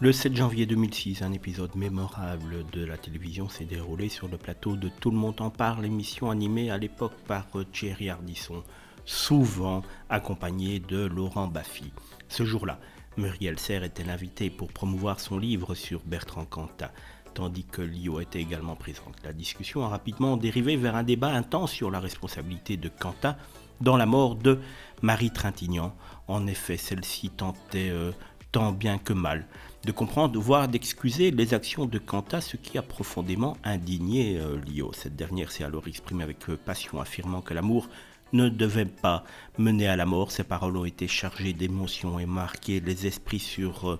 Le 7 janvier 2006, un épisode mémorable de la télévision s'est déroulé sur le plateau de Tout le monde en parle, émission animée à l'époque par Thierry Ardisson, souvent accompagné de Laurent Baffy. Ce jour-là, Muriel Serre était l'invité pour promouvoir son livre sur Bertrand Cantat, tandis que Lio était également présente. La discussion a rapidement dérivé vers un débat intense sur la responsabilité de Cantat dans la mort de Marie Trintignant. En effet, celle-ci tentait tant bien que mal de comprendre, voire d'excuser les actions de Cantat, ce qui a profondément indigné Lio. Cette dernière s'est alors exprimée avec passion, affirmant que l'amour ne devait pas mener à la mort. Ces paroles ont été chargées d'émotions et marqué les esprits sur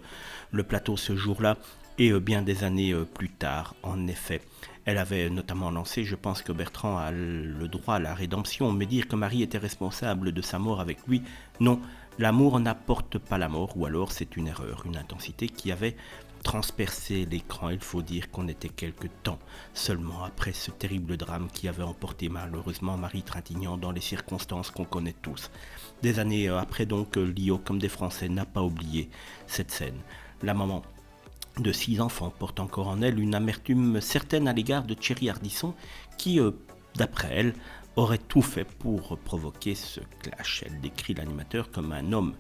le plateau ce jour-là et bien des années plus tard. En effet, elle avait notamment lancé « Je pense que Bertrand a le droit à la rédemption », mais dire que Marie était responsable de sa mort avec lui, non. L'amour n'apporte pas la mort, ou alors c'est une erreur, une intensité qui avait transpercé l'écran. Il faut dire qu'on était quelque temps seulement après ce terrible drame qui avait emporté malheureusement Marie Trintignant dans les circonstances qu'on connaît tous. Des années après donc, Lio, comme des Français, n'a pas oublié cette scène. La maman de 6 enfants porte encore en elle une amertume certaine à l'égard de Thierry Ardisson qui, d'après elle, aurait tout fait pour provoquer ce clash. Elle décrit l'animateur comme un homme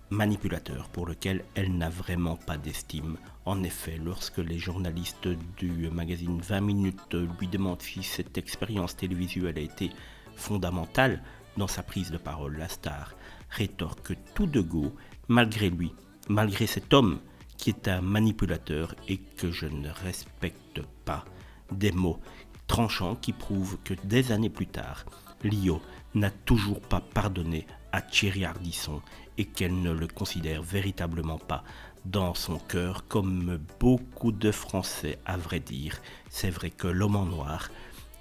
manipulateur pour lequel elle n'a vraiment pas d'estime. En effet, lorsque les journalistes du magazine 20 minutes lui demandent si cette expérience télévisuelle a été fondamentale dans sa prise de parole, la star rétorque tout de go, malgré lui, malgré cet homme qui est un manipulateur et que je ne respecte pas. Des mots tranchants qui prouvent que des années plus tard, Lio n'a toujours pas pardonné à Thierry Ardisson et qu'elle ne le considère véritablement pas dans son cœur comme beaucoup de Français à vrai dire. C'est vrai que l'homme en noir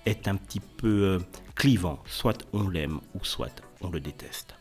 est un petit peu clivant, soit on l'aime ou soit on le déteste.